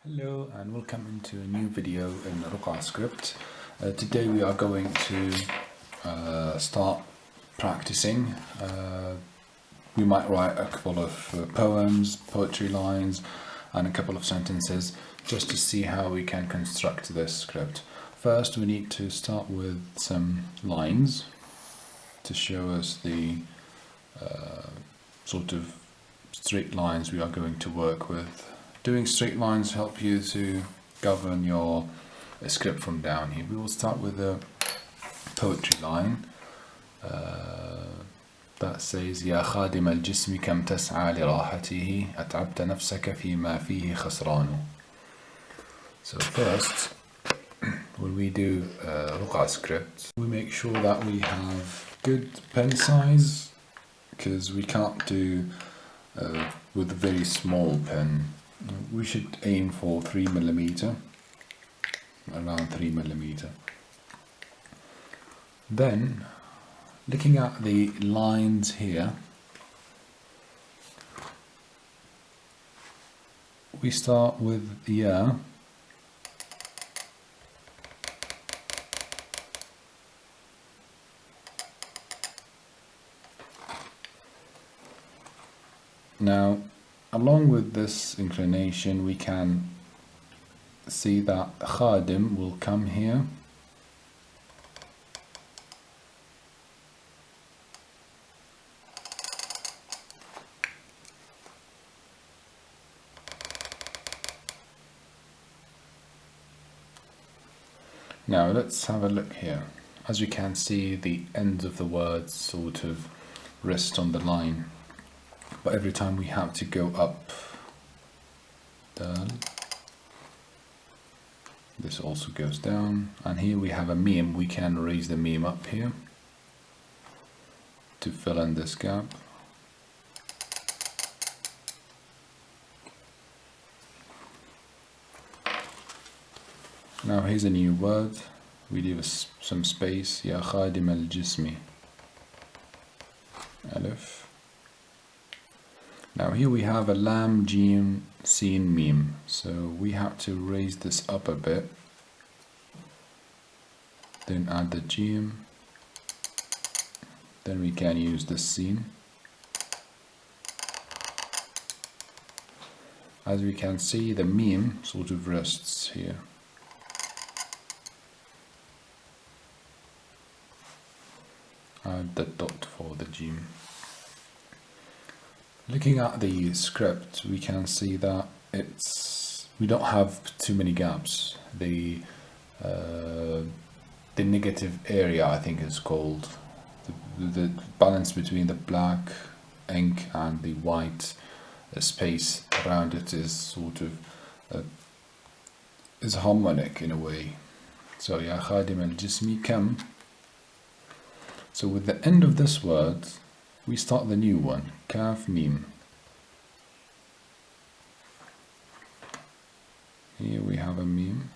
Hello and welcome into a new video in Ruqa'a script. Today we are going to start practicing. We might write a couple of poems, poetry lines and a couple of sentences just to see how we can construct this script. First we need to start with some lines to show us the sort of straight lines we are going to work with. Doing straight lines help you to govern your script from down here. We will start with a poetry line that says يا خادم الجسم كم تسعى لراحته أتعبت نفسك فيما فيه خسران. So first, when we do Ruqa'a script, we make sure that we have good pen size, because we can't do with a very small pen. We should aim for 3mm, around 3mm. Then, looking at the lines here, we start with ya. Now, along with this inclination, we can see that khadim will come here. Now let's have a look here. As you can see, the ends of the words sort of rest on the line, but every time we have to go up, this also goes down, and here we have a meme. We can raise the meme up here to fill in this gap. Now here's a new word. We leave some space. يا خادم الجسم ألف. Now here we have a lam, jim, sin, meme. So we have to raise this up a bit. Then add the jim. Then we can use the sin. As we can see, the meme sort of rests here. Add the dot for the jim. Looking at the script, we can see that we don't have too many gaps. The negative area, I think it's called, the balance between the black ink and the white space around it is sort of is harmonic in a way. So يا خادم الجسم كم. So with the end of this word, we start the new one, kaf mim. Here we have a meme.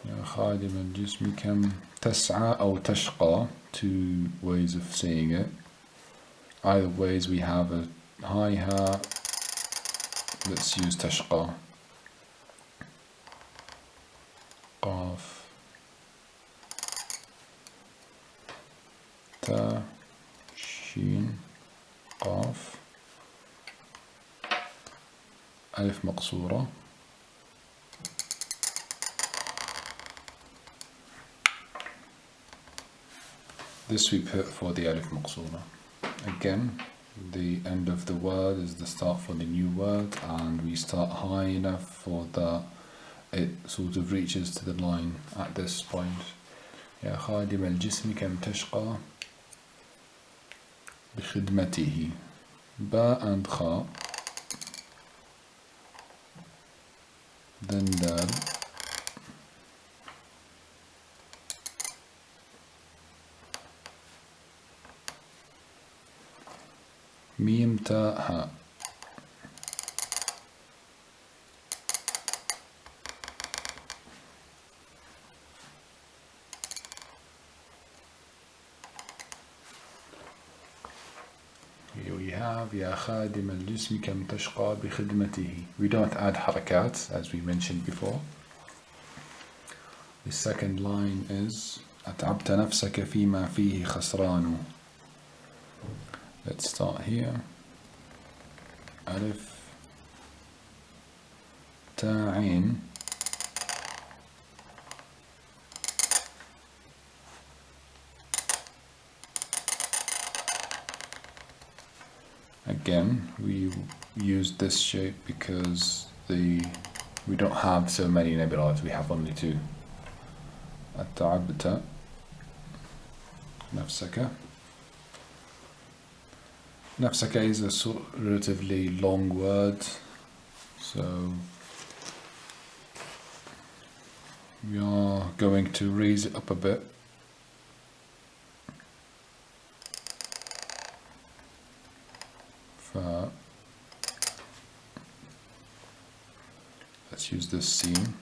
يا خادم الجسم كم تسعى أو تشقى. Two ways of saying it. Either ways, we have a hi-hat. Let's use tashqa. Qaf. Ta. Shin. Qaf. Alif maqsoora. This we put for the alif maqsoora. Again, the end of the word is the start for the new word, and we start high enough for that it sort of reaches to the line at this point. يا خادم الجسم كم تشقى بخدمته. Ba and kha. Then dal. ميم تاء ها. have يا خادم الجسم كم تشقى بخدمته. We don't add harakat as we mentioned before. The second line is أتعبت نفسك فيما فيه خسران. Let's start here. ألف تا عين Again, we use this shape because we don't have so many nebulas, we have only two. أتعبت نفسك. نفسك is a relatively long word, so we are going to raise it up a bit. Let's use this seam.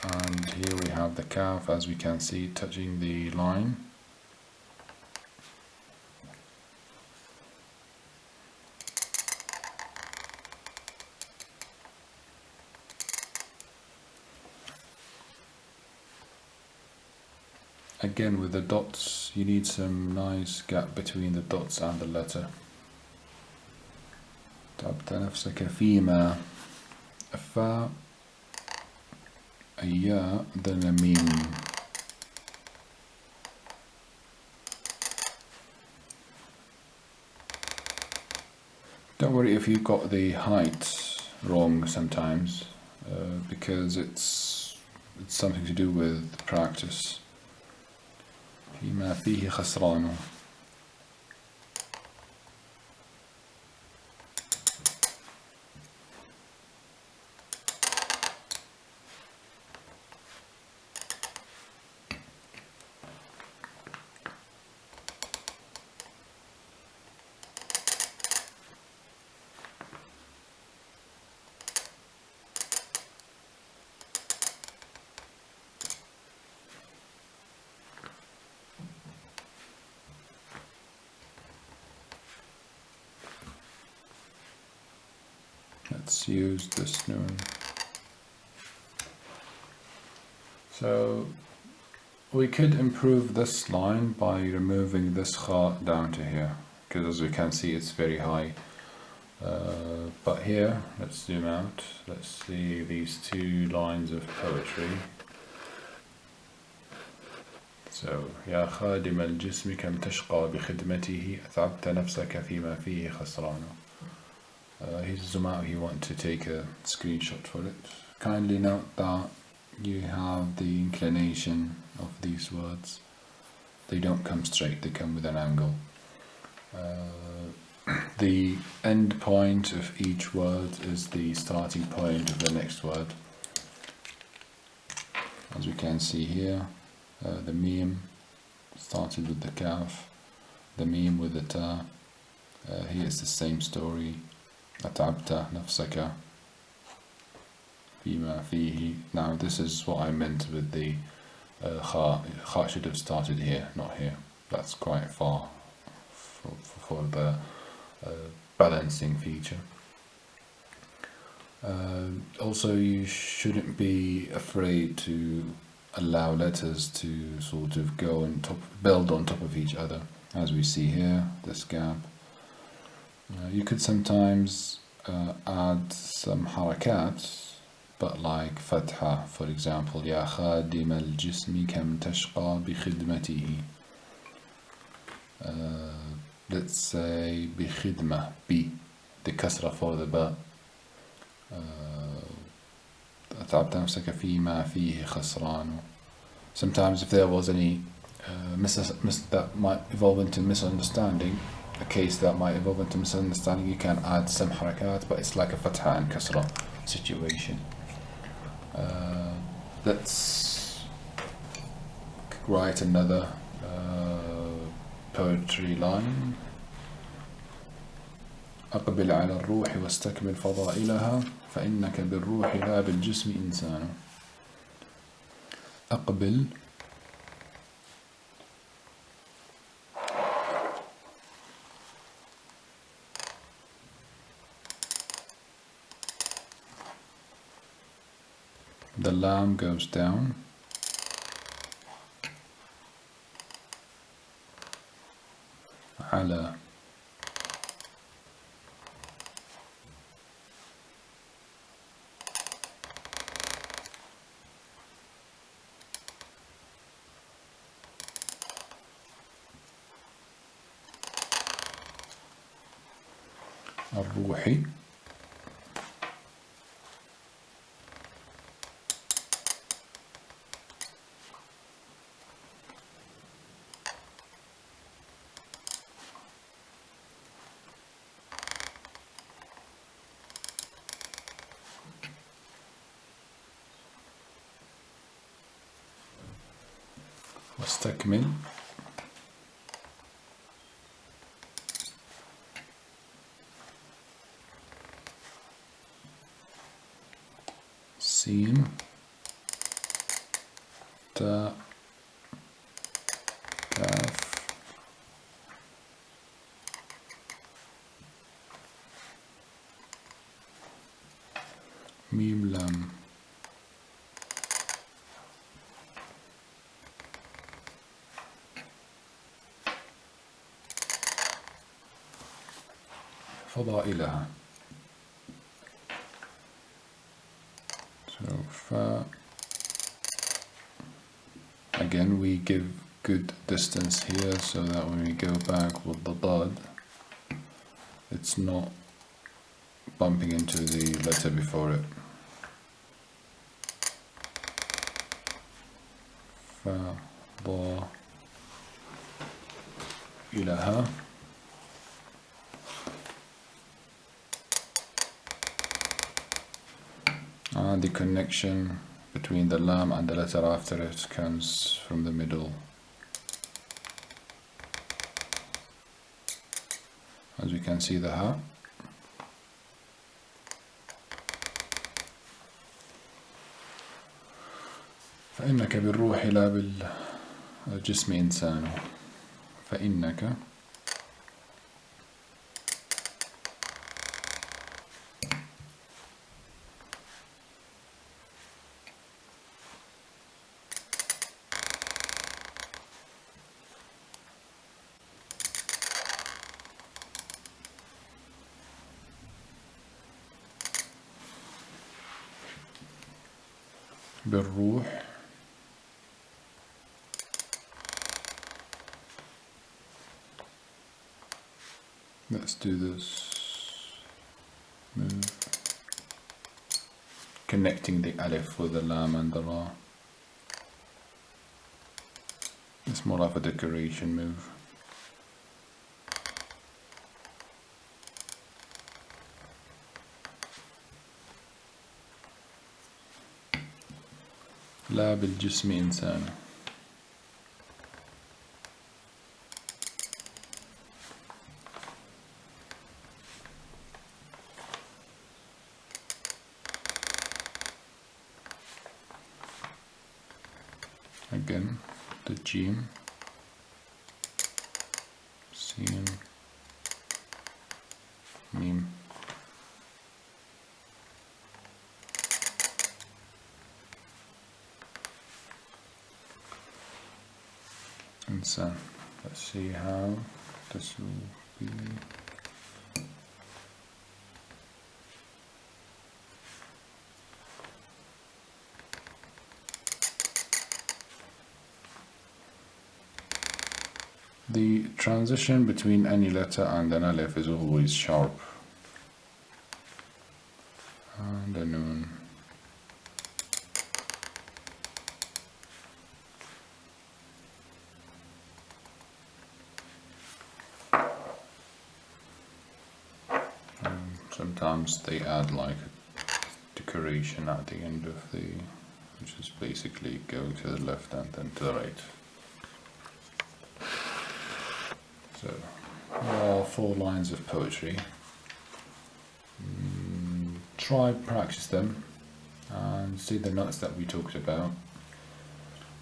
And here we have the calf, as we can see, touching the line. Again, with the dots, you need some nice gap between the dots and the letter. تعبت نفسك فيما الفاء الياء then a mim. Don't worry if you got the height wrong sometimes, because it's something to do with practice. فيما فيه خسران. Let's use this noon. So we could improve this line by removing this kha down to here, because as we can see it's very high. But here, let's zoom out, let's see these two lines of poetry. So يا خادم الجسم كم تشقى بخدمته أتعبت نفسك فيما فيه خسران. He's zoom out, he wants to take a screenshot for it. Kindly note that you have the inclination of these words. They don't come straight, they come with an angle. The end point of each word is the starting point of the next word. As we can see here, the meme started with the kaf, the meme with the ta. Here is the same story. أتعبت نفسك فيما فيه. Now this is what I meant with the kha. Kha should have started here, not here. That's quite far for the balancing feature. Also, you shouldn't be afraid to allow letters to sort of go on top, build on top of each other, as we see here, this gap. You could sometimes add some harakat, but like fatha, for example, يا خادم الجسم كم تشقى بخدمته. Let's say بخدمة, B, the kasra for the ba. أتعبت نفسك فيما فيه خسران. Sometimes if there was any that might evolve into misunderstanding, a case that might evolve into misunderstanding, you can add some harakat, but it's like a fatha and kasra situation. Let's write another poetry line. أقبل على الروح واستكمل فضائلها فإنك بالروح لا بالجسم إنسان. أقبل the lam goes down. على الروح واستكمل سين تاء كاف ميم لام فضائلها. So again we give good distance here so that when we go back with the dad it's not bumping into the letter before it. فضائلها and the connection between the lam and the letter after it comes from the middle. As we can see the ha. فإنك بالروح لا بالجسم إنسان. فإنك بالروح let's do this move connecting the alif with the lam and the ra. It's more of a decoration move. لا بالجسم إنسان. Again, the jim, sin, mim. Insan. Let's see how this will be. The transition between any letter and an alif is always sharp. And a noon. Sometimes they add like a decoration at the end of the, which is basically going to the left and then to the right. So there are 4 lines of poetry. Try practice them and see the notes that we talked about.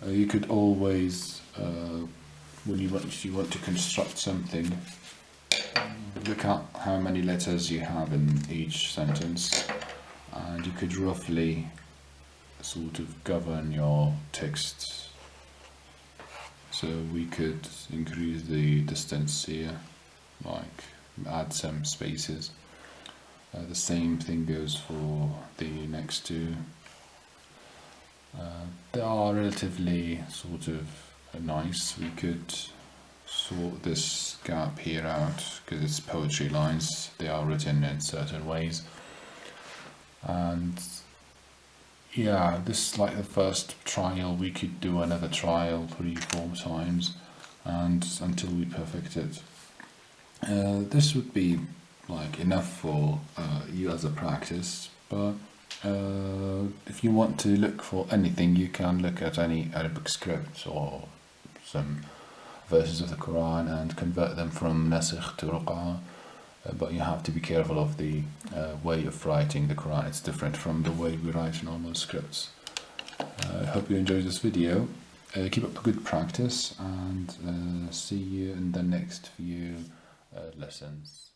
You could always, when you want to construct something, look at how many letters you have in each sentence, and you could roughly sort of govern your text. So we could increase the distance here, like add some spaces. The same thing goes for the next two. They are relatively sort of nice. We could sort this gap here out because it's poetry lines. They are written in certain ways. And yeah, this is like the first trial. We could do another trial 3-4 times and until we perfect it. This would be like enough for you as a practice, but if you want to look for anything, you can look at any Arabic script or some verses of the Quran and convert them from Nasikh to Ruqa'a, but you have to be careful of the way of writing the Quran. It's different from the way we write normal scripts. I hope you enjoyed this video. Keep up the good practice and see you in the next few lessons.